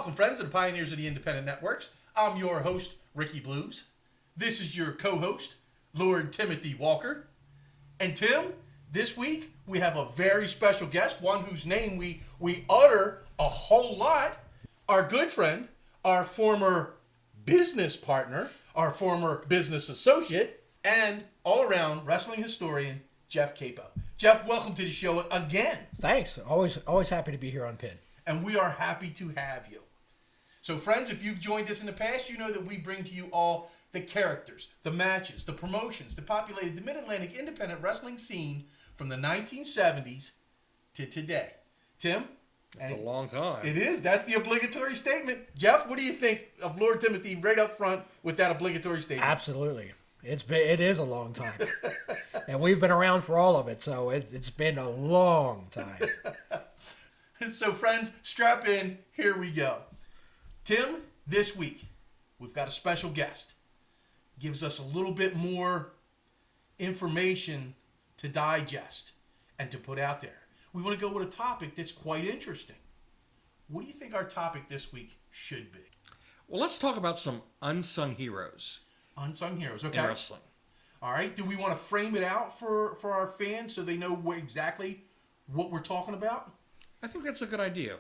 Welcome, friends, to the Pioneers of the Independent Networks. I'm your host, Ricky Blues. This is your co-host, Lord Timothy Walker. And Tim, this week we have a very special guest, one whose name we utter a whole lot. Our good friend, our former business partner, our former business associate, and all-around wrestling historian, Jeff Capo. Jeff, welcome to the show again. Thanks. Always happy to be here on Pin. And we are happy to have you. So, friends, if you've joined us in the past, you know that we bring to you all the characters, the matches, the promotions that populated the Mid-Atlantic independent wrestling scene from the 1970s to today. Tim? That's a long time. It is. That's the obligatory statement. Jeff, what do you think of Lord Timothy right up front with that obligatory statement? Absolutely. It is a long time. And we've been around for all of it, so it's been a long time. So, friends, strap in. Here we go. Tim, this week, we've got a special guest. Gives us a little bit more information to digest and to put out there. We want to go with a topic that's quite interesting. What do you think our topic this week should be? Well, let's talk about some unsung heroes. Unsung heroes, okay. In wrestling. All right. Do we want to frame it out for our fans so they know exactly what we're talking about? I think that's a good idea.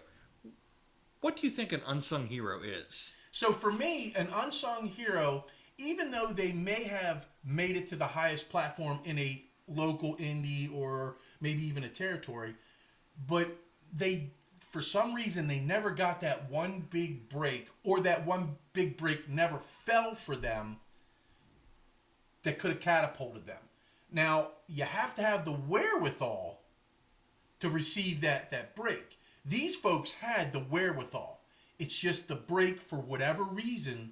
What do you think an unsung hero is? So for me, an unsung hero, even though they may have made it to the highest platform in a local indie or maybe even a territory, but they, for some reason, they never got that one big break, or that one big break never fell for them that could have catapulted them. Now, you have to have the wherewithal to receive that break. These folks had the wherewithal. It's just the break, for whatever reason,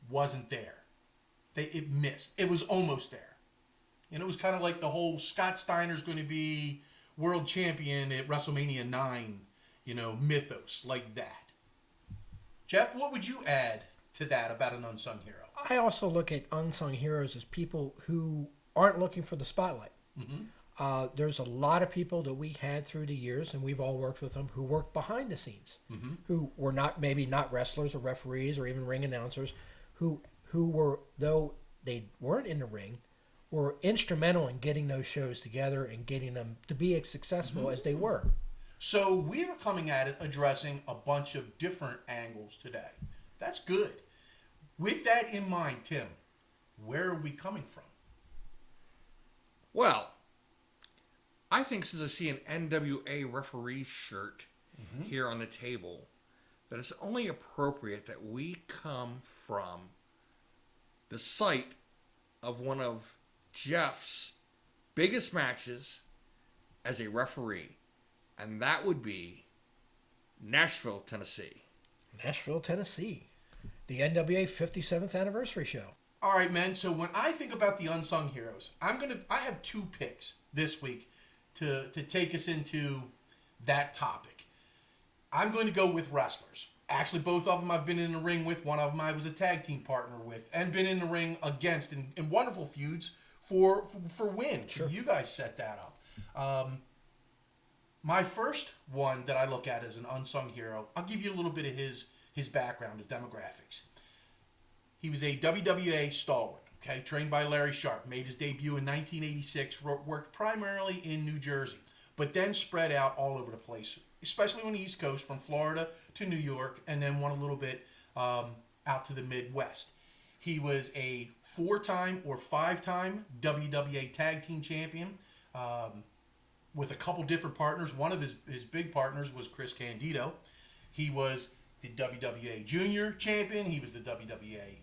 wasn't there. It missed. It was almost there. And it was kind of like the whole Scott Steiner's going to be world champion at WrestleMania 9, mythos, like that. Jeff, what would you add to that about an unsung hero? I also look at unsung heroes as people who aren't looking for the spotlight. Mm-hmm. There's a lot of people that we had through the years, and we've all worked with them, who worked behind the scenes, mm-hmm. who were maybe not wrestlers or referees or even ring announcers, who were, though they weren't in the ring, were instrumental in getting those shows together and getting them to be as successful mm-hmm. as they were. So we are coming at it addressing a bunch of different angles today. That's good. With that in mind, Tim, where are we coming from? Well, I think since I see an NWA Referee shirt mm-hmm. here on the table, that it's only appropriate that we come from the site of one of Jeff's biggest matches as a referee, and that would be Nashville, Tennessee. Nashville, Tennessee. The NWA 57th anniversary show. All right, men. So when I think about the unsung heroes, I have two picks this week to take us into that topic. I'm going to go with wrestlers. Actually, both of them I've been in the ring with. One of them I was a tag team partner with, and been in the ring against in wonderful feuds for wins. Sure. You guys set that up. My first one that I look at as an unsung hero, I'll give you a little bit of his background, the demographics. He was a WWA stalwart, okay, trained by Larry Sharp, made his debut in 1986, worked primarily in New Jersey, but then spread out all over the place, especially on the East Coast, from Florida to New York, and then went a little bit out to the Midwest. He was a 4-time or 5-time WWA Tag Team Champion with a couple different partners. One of his big partners was Chris Candido. He was the WWA Junior Champion. He was the WWA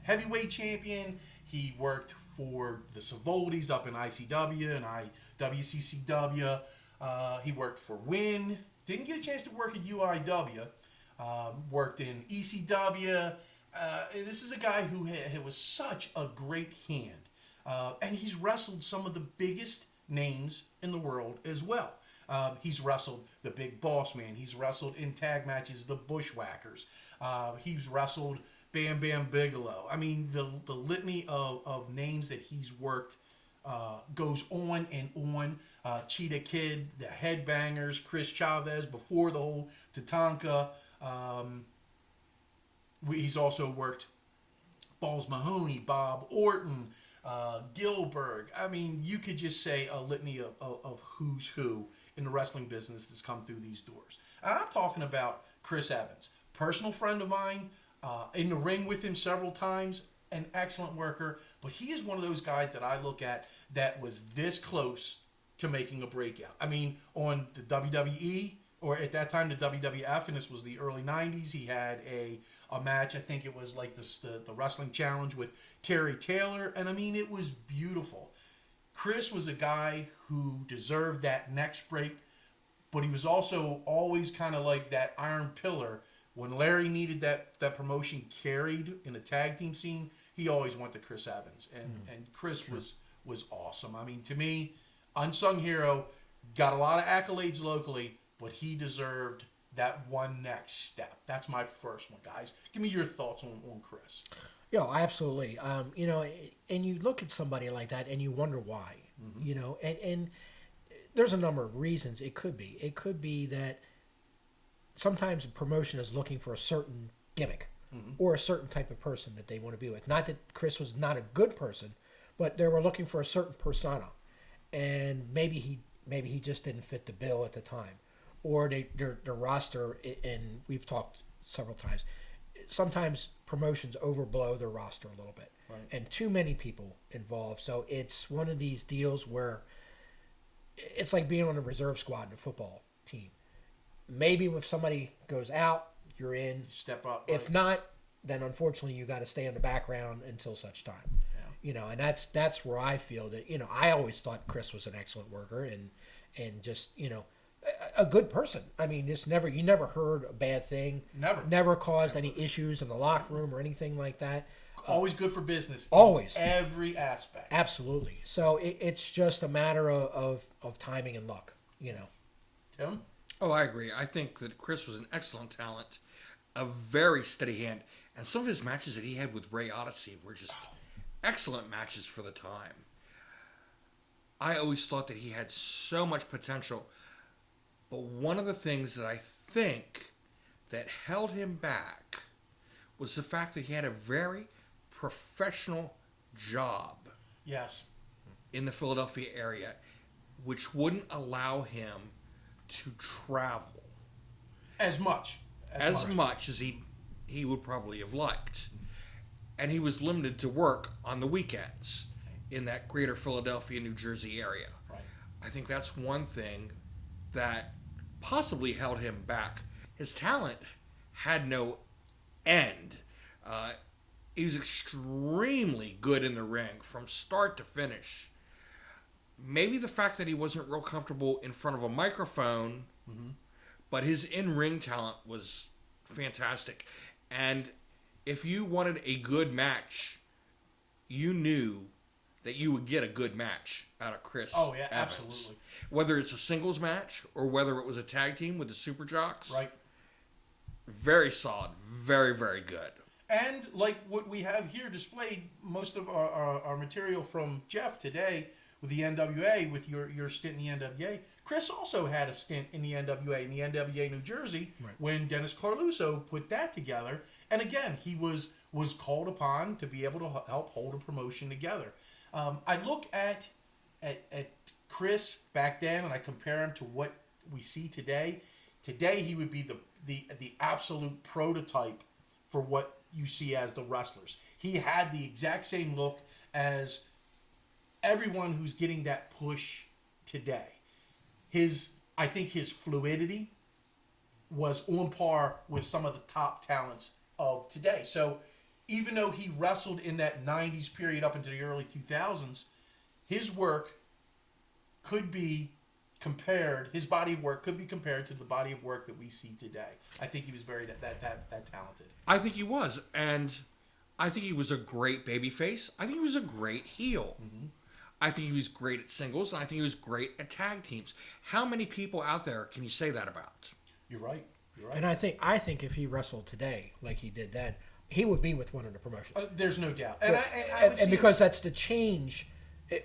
Heavyweight Champion. He worked for the Savoldi's up in ICW and WCCW. He worked for WIN. Didn't get a chance to work at UIW. Worked in ECW. This is a guy who was such a great hand. And he's wrestled some of the biggest names in the world as well. He's wrestled the Big Boss Man. He's wrestled in tag matches the Bushwhackers. He's wrestled Bam Bam Bigelow. I mean, the litany of names that he's worked goes on and on. Cheetah Kid, the Headbangers, Chris Chavez before the whole Tatanka. He's also worked Balls Mahoney, Bob Orton, Gilbert. I mean, you could just say a litany of who's who in the wrestling business that's come through these doors. And I'm talking about Chris Evans, personal friend of mine, in the ring with him several times, an excellent worker. But he is one of those guys that I look at that was this close to making a breakout. I mean, on the WWE, or at that time the WWF, and this was the early 90s, he had a match, I think it was like the Wrestling Challenge with Terry Taylor, and I mean, it was beautiful. Chris was a guy who deserved that next break, but he was also always kind of like that iron pillar. When Larry needed that promotion carried in a tag team scene, he always went to Chris Evans, and Chris was awesome. I mean, to me, unsung hero, got a lot of accolades locally, but he deserved that one next step. That's my first one, guys. Give me your thoughts on Chris. Yeah, absolutely. You know, and you look at somebody like that and you wonder why. Mm-hmm. You know, and there's a number of reasons it could be. It could be that sometimes a promotion is looking for a certain gimmick or a certain type of person that they want to be with. Not that Chris was not a good person, but they were looking for a certain persona, and maybe he just didn't fit the bill at the time. Or their roster, and we've talked several times, sometimes promotions overblow their roster a little bit. Right. And too many people involved. So it's one of these deals where it's like being on a reserve squad in a football team. Maybe if somebody goes out, you're in. Step up. If not, then unfortunately you got to stay in the background until such time. Yeah. You know, and that's where I feel that, you know, I always thought Chris was an excellent worker and just, you know, a good person. I mean, you never heard a bad thing. Never caused any issues in the locker room or anything like that. Always good for business. Always. In every aspect. Absolutely. So it's just a matter of timing and luck, you know. Tim? Oh, I agree. I think that Chris was an excellent talent, a very steady hand, and some of his matches that he had with Ray Odyssey were just excellent matches for the time. I always thought that he had so much potential. But one of the things that I think that held him back was the fact that he had a very professional job. Yes. In the Philadelphia area, which wouldn't allow him to travel as much as he would probably have liked. And he was limited to work on the weekends in that greater Philadelphia, New Jersey area. Right. I think that's one thing that possibly held him back. His talent had no end. He was extremely good in the ring from start to finish. Maybe the fact that he wasn't real comfortable in front of a microphone, but his in-ring talent was fantastic. And if you wanted a good match, you knew that you would get a good match out of Chris Oh, yeah, Evans. absolutely. Whether it's a singles match or whether it was a tag team with the Super Jocks. Right. Very solid. Very, very good. And like what we have here displayed, most of our material from Jeff today with the NWA, with your stint in the NWA, Chris also had a stint in the NWA, New Jersey, right, when Dennis Carluso put that together. And again, he was called upon to be able to help hold a promotion together. I look at Chris back then, and I compare him to what we see today. Today, he would be the absolute prototype for what you see as the wrestlers. He had the exact same look as everyone who's getting that push today. I think his fluidity was on par with some of the top talents of today. So even though he wrestled in that 90s period up into the early 2000s, his work could be compared, his body of work could be compared to the body of work that we see today. I think he was very that talented. I think he was, and I think he was a great babyface. I think he was a great heel. Mm-hmm. I think he was great at singles, and I think he was great at tag teams. How many people out there can you say that about? You're right. And I think if he wrestled today like he did then, he would be with one of the promotions. There's no doubt. And because that's the change.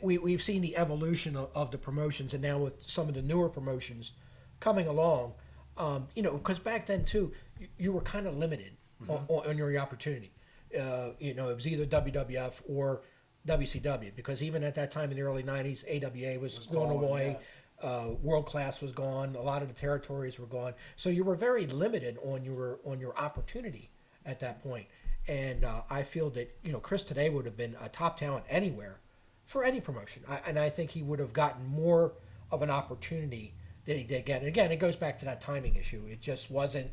We've seen the evolution of the promotions, and now with some of the newer promotions coming along, Because back then too, you were kind of limited on your opportunity. It was either WWF or WCW, because even at that time in the early '90s, AWA was going away. Yeah. World Class was gone. A lot of the territories were gone, so you were very limited on your opportunity at that point. And I feel that Chris today would have been a top talent anywhere for any promotion, and I think he would have gotten more of an opportunity than he did get. And again, it goes back to that timing issue. It just wasn't.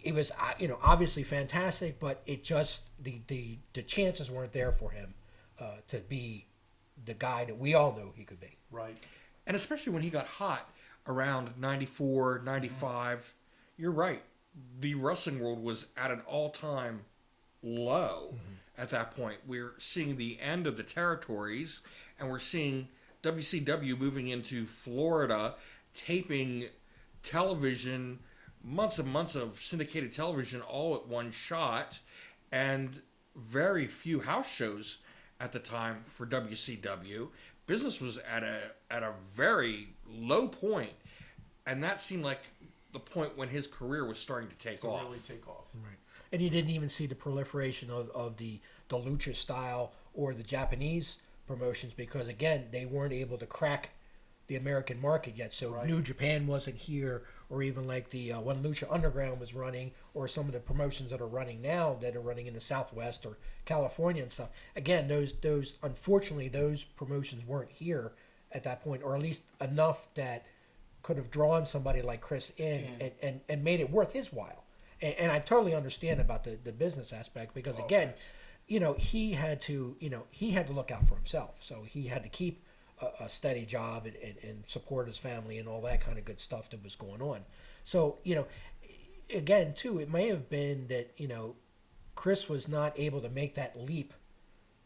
It was obviously fantastic, but it just the chances weren't there for him to be the guy that we all know he could be. Right. And especially when he got hot around 94, 95, you're right. The wrestling world was at an all-time low at that point. We're seeing the end of the territories, and we're seeing WCW moving into Florida, taping television, months and months of syndicated television all at one shot, and very few house shows at the time for WCW. Business was at a very low point, and that seemed like the point when his career was starting to take off. Really take off. Right. And you didn't even see the proliferation of the lucha style or the Japanese promotions, because again, they weren't able to crack the American market yet. So Right. New Japan wasn't here, or even like the when Lucha Underground was running, or some of the promotions that are running now that are running in the Southwest or California and stuff. Again, those unfortunately those promotions weren't here at that point, or at least enough that could have drawn somebody like Chris in and made it worth his while. And I totally understand about the business aspect, because again, he had to look out for himself. So he had to keep a steady job and support his family and all that kind of good stuff that was going on. So, again, too, it may have been that, Chris was not able to make that leap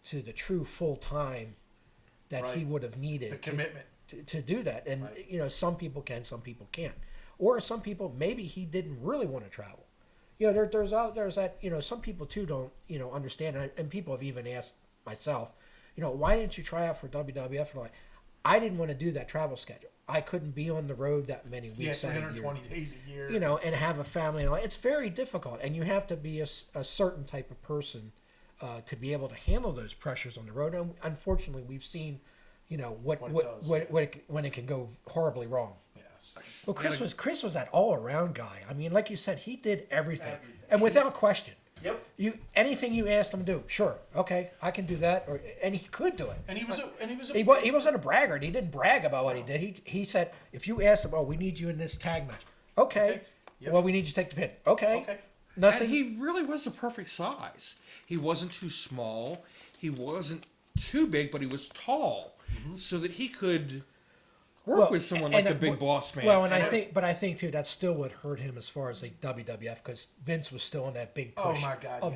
to the true full time that he would have needed. The commitment. To do that. And, some people can, some people can't. Or some people, maybe he didn't really want to travel. There's that, some people too don't, understand. And people have even asked myself, why didn't you try out for WWF? And I didn't want to do that travel schedule. I couldn't be on the road that many weeks out of the year. 320 days a year. And have a family. And it's very difficult. And you have to be a certain type of person to be able to handle those pressures on the road. And unfortunately, we've seen, when it can go horribly wrong. Yes. Well, Chris was that all around guy. I mean, like you said, he did everything. And without question. Yep. Anything you asked him to do, sure, okay, I can do that, and he could do it. And he he wasn't a braggart. He didn't brag about what he did. He said, if you asked him, oh, we need you in this tag match, okay. Yep. Well, we need you to take the pin, okay. Nothing. And he really was the perfect size. He wasn't too small. He wasn't too big, but he was tall, so that he could work with someone like the big boss man. Well, I think too, that's still what hurt him as far as like WWF, because Vince was still in that big push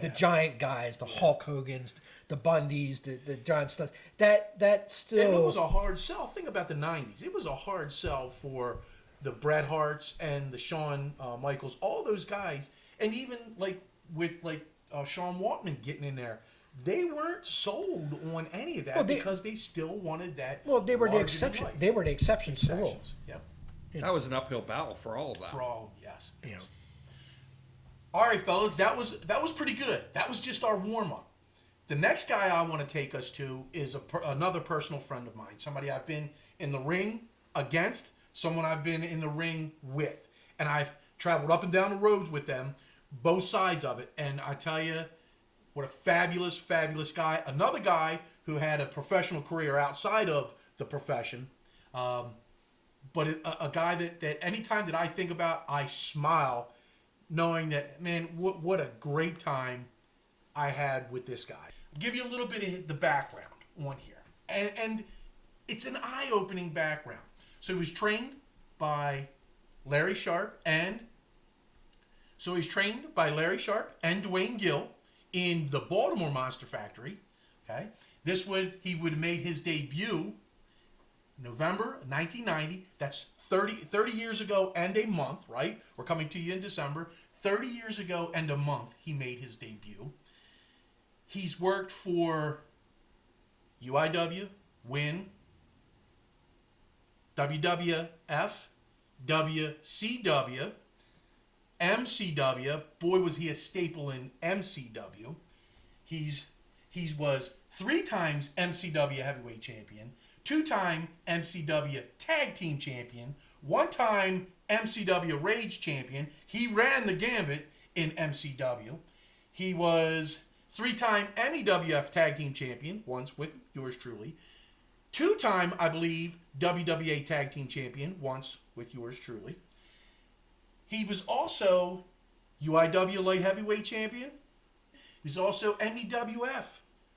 the giant guys, the Hulk Hogans, the Bundys, the John Studs. That still. And it was a hard sell. Think about the '90s. It was a hard sell for the Bret Harts and the Shawn Michaels, all those guys, and even with Sean Waltman getting in there. They weren't sold on any of that because they still wanted that. Well, they were the exception. They were the exceptions to the rules. Yep. That was an uphill battle for all of that. For all, yes. All right, fellas, that was pretty good. That was just our warm up. The next guy I want to take us to is another personal friend of mine. Somebody I've been in the ring against. Someone I've been in the ring with, and I've traveled up and down the roads with them, both sides of it. And I tell you. What a fabulous, fabulous guy. Another guy who had a professional career outside of the profession. But a guy that anytime that I think about, I smile knowing that, man, what a great time I had with this guy. I'll give you a little bit of the background on here. And it's an eye-opening background. So he was trained by Larry Sharp and Dwayne Gill in the Baltimore Monster Factory. Okay, he would have made his debut November 1990. That's 30 years ago and a month, right? We're coming to you in December. 30 years ago and a month, he made his debut. He's worked for UIW, WIN, WWF, WCW, MCW, boy was he a staple in MCW. He was 3 times MCW heavyweight champion, 2-time MCW tag team champion, 1-time MCW Rage champion. He ran the gambit in MCW. He was 3-time MEWF tag team champion, once with yours truly. 2-time, I believe, WWA tag team champion, once with yours truly. He was also UIW light heavyweight champion. He's also MEWF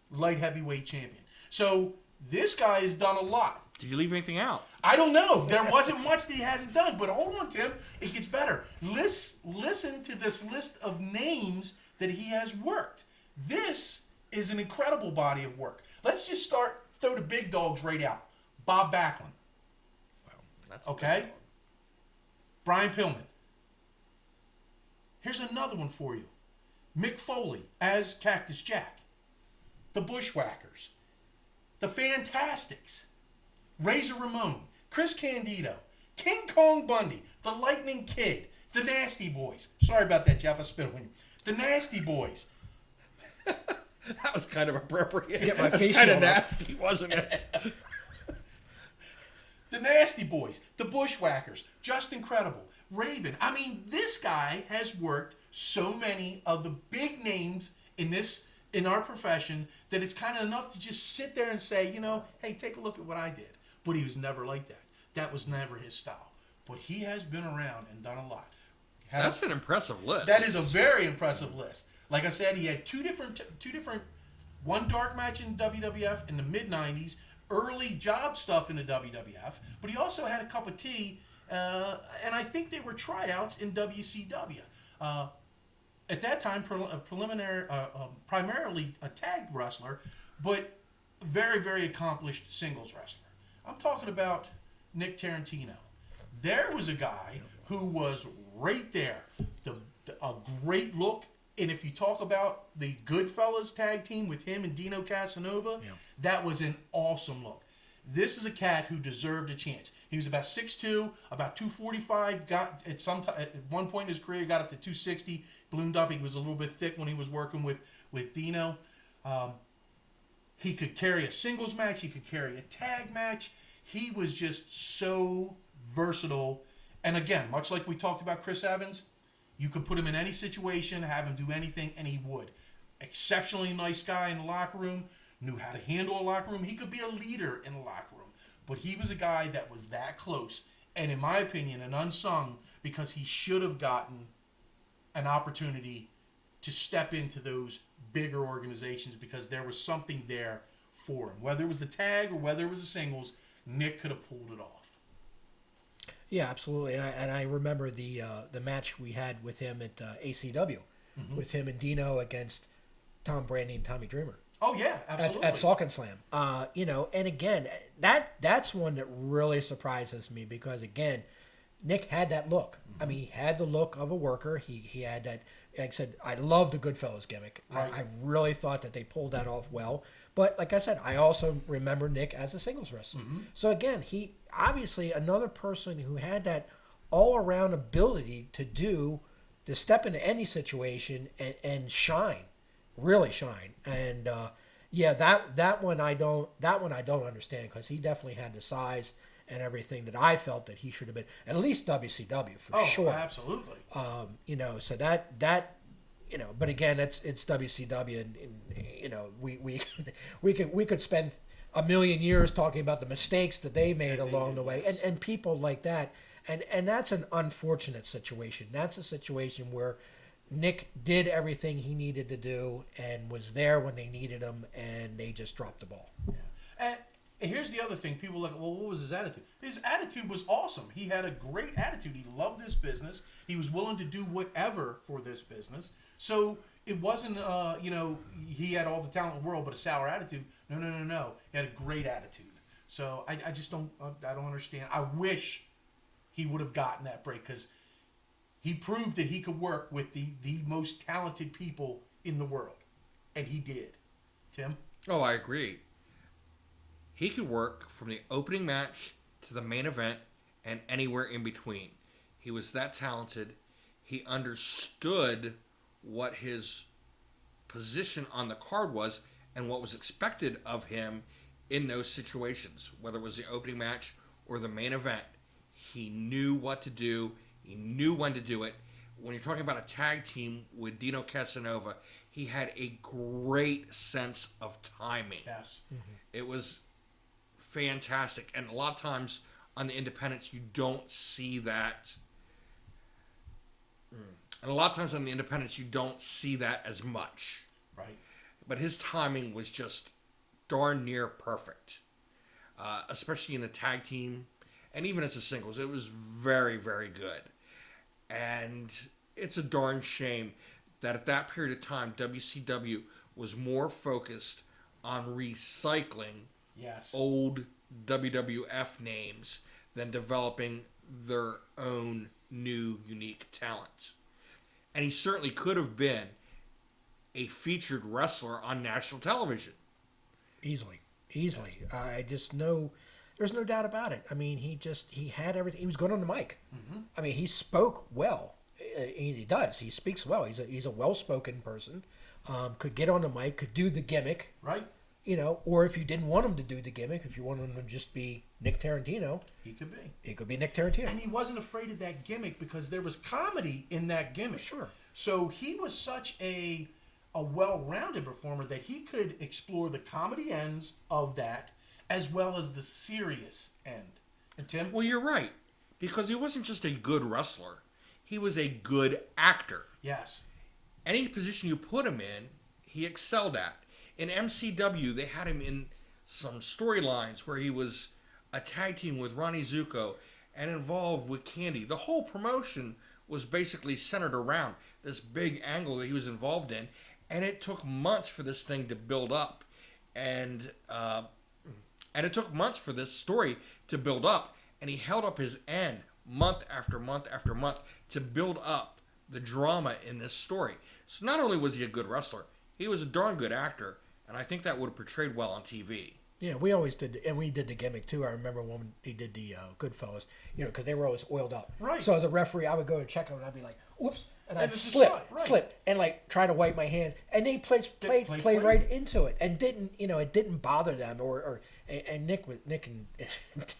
light heavyweight champion. So this guy has done a lot. Did you leave anything out? I don't know. There wasn't much that he hasn't done. But hold on, Tim. It gets better. Listen to this list of names that he has worked. This is an incredible body of work. Let's just throw the big dogs right out. Bob Backlund. Well, that's okay. Brian Pillman. Here's another one for you. Mick Foley as Cactus Jack. The Bushwhackers. The Fantastics. Razor Ramon. Chris Candido. King Kong Bundy. The Lightning Kid. The Nasty Boys. Sorry about that, Jeff. I spit on you. The Nasty Boys. That was kind of appropriate. Get my That's face kind of on up. nasty, wasn't it? The Nasty Boys. The Bushwhackers. Just incredible. Raven. I mean, this guy has worked so many of the big names in our profession that it's kind of enough to just sit there and say, hey, take a look at what I did. But he was never like that. That was never his style. But he has been around and done a lot. That's an impressive list. That is a very impressive list. Like I said, he had two different, one dark match in WWF in the mid-90s, early job stuff in the WWF, but he also had a cup of tea, and I think they were tryouts in WCW. At that time, primarily a tag wrestler, but very, very accomplished singles wrestler. I'm talking about Nick Tarantino. There was a guy who was right there, a great look. And if you talk about the Goodfellas tag team with him and Dino Casanova, that was an awesome look. This is a cat who deserved a chance. He was about 6'2", about 245. Got at one point in his career, got up to 260. Ballooned up. He was a little bit thick when he was working with Dino. He could carry a singles match. He could carry a tag match. He was just so versatile. And again, much like we talked about Chris Evans, you could put him in any situation, have him do anything, and he would. Exceptionally nice guy in the locker room, knew how to handle a locker room. He could be a leader in the locker room. But he was a guy that was that close, and in my opinion, an unsung, because he should have gotten an opportunity to step into those bigger organizations because there was something there for him. Whether it was the tag or whether it was the singles, Nick could have pulled it off. Yeah, absolutely. And I remember the match we had with him at ACW, with him and Dino against Tom Brandi and Tommy Dreamer. Oh yeah, absolutely. At Salkin' Slam. And again, that's one that really surprises me because again, Nick had that look. I mean, he had the look of a worker. He had that. Like I said, I love the Goodfellas gimmick. Right. I really thought that they pulled that off well. But like I said, I also remember Nick as a singles wrestler. So again, he obviously another person who had that all-around ability to step into any situation and shine, really shine. And that one I don't understand because he definitely had the size and everything that I felt that he should have been at least WCW for sure. Oh, absolutely. So that. But again, it's WCW, and we could spend a million years talking about the mistakes that they made along the way, and people like that, and that's an unfortunate situation. That's a situation where Nick did everything he needed to do and was there when they needed him, and they just dropped the ball. Yeah. And here's the other thing. People are like, well, what was his attitude? His attitude was awesome. He had a great attitude. He loved this business. He was willing to do whatever for this business. So it wasn't, he had all the talent in the world, but a sour attitude. No. He had a great attitude. So I just don't understand. I wish he would have gotten that break because he proved that he could work with the most talented people in the world. And he did. Tim? Oh, I agree. He could work from the opening match to the main event and anywhere in between. He was that talented. He understood what his position on the card was and what was expected of him in those situations, whether it was the opening match or the main event. He knew what to do. He knew when to do it. When you're talking about a tag team with Dino Casanova, he had a great sense of timing. Yes. Mm-hmm. It was fantastic. And a lot of times on the independents, you don't see that. And a lot of times on the independents, you don't see that as much. Right. But his timing was just darn near perfect, especially in the tag team and even as a singles. It was very, very good. And it's a darn shame that at that period of time, WCW was more focused on recycling Yes. old WWF names than developing their own new, unique talent. And he certainly could have been a featured wrestler on national television. Easily. I just know, there's no doubt about it. I mean, he had everything. He was good on the mic. Mm-hmm. I mean, he spoke well. He does. He speaks well. He's a well-spoken person. Could get on the mic, could do the gimmick. Right. You know, or if you didn't want him to do the gimmick, if you wanted him to just be Nick Tarantino, He could be. he could be Nick Tarantino. And he wasn't afraid of that gimmick because there was comedy in that gimmick. Sure. So he was such a well-rounded performer that he could explore the comedy ends of that as well as the serious end. And Tim? Well, you're right, because he wasn't just a good wrestler. He was a good actor. Yes. Any position you put him in, he excelled at. In MCW, they had him in some storylines where he was a tag team with Ronnie Zuko and involved with Candy. The whole promotion was basically centered around this big angle that he was involved in, and it took months for this thing to build up. And it took months for this story to build up, and he held up his end month after month after month to build up the drama in this story. So not only was he a good wrestler, he was a darn good actor, and I think that would have portrayed well on TV. Yeah, we always did, and we did the gimmick too. I remember when he did the Goodfellas, you know, because they were always oiled up. Right. So as a referee, I would go and check them, and I'd be like, "Oops," and I'd it's a slip, shot, right. slip, and like try to wipe my hands, and they played right into it, and didn't, you know, it didn't bother them, and Nick and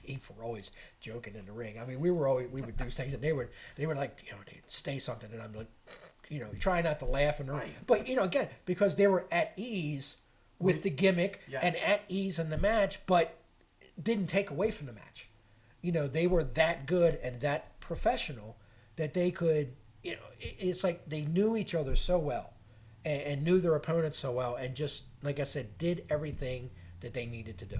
Dave were always joking in the ring. I mean, we would do things, and they were like, you know, they'd say something, and I'm like, you know, try not to laugh, and Right. but you know, again, because they were at ease with the gimmick Yes. and at ease in the match, but didn't take away from the match. You know, they were that good and that professional that they could, you know, it's like they knew each other so well and knew their opponents so well and just, like I said, did everything that they needed to do.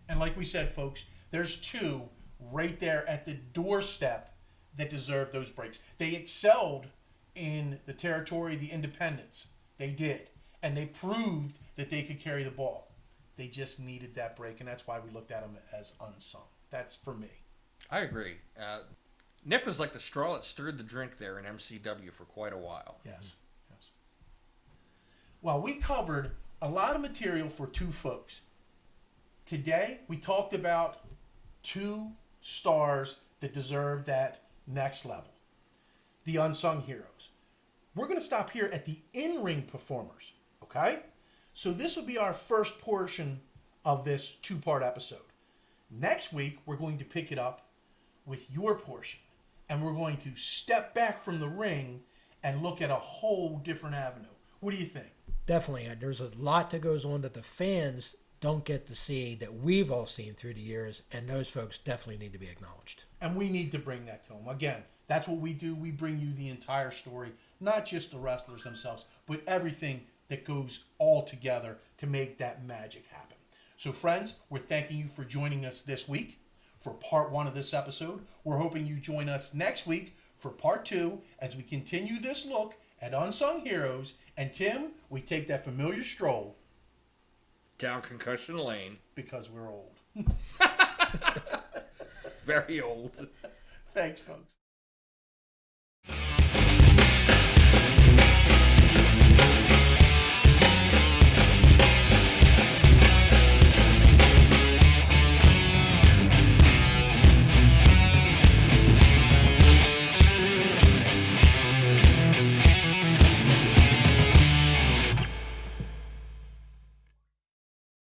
And like we said, folks, there's two right there at the doorstep that deserve those breaks. They excelled in the territory of the independents. They did. And they proved that they could carry the ball. They just needed that break, and that's why we looked at them as unsung. That's for me. I agree. Nick was like the straw that stirred the drink there in MCW for quite a while. Yes. Yes. Well, we covered a lot of material for two folks. Today, we talked about two stars that deserve that next level. The unsung heroes. We're going to stop here at the in-ring performers. Okay? So this will be our first portion of this two-part episode. Next week, we're going to pick it up with your portion. And we're going to step back from the ring and look at a whole different avenue. What do you think? Definitely. There's a lot that goes on that the fans don't get to see that we've all seen through the years, and those folks definitely need to be acknowledged. And we need to bring that to them. Again, that's what we do. We bring you the entire story, not just the wrestlers themselves, but everything that goes all together to make that magic happen. So friends, we're thanking you for joining us this week for part one of this episode. We're hoping you join us next week for part two as we continue this look at Unsung Heroes. And Tim, we take that familiar stroll. Down Concussion Lane. Because we're old. Very old. Thanks, folks.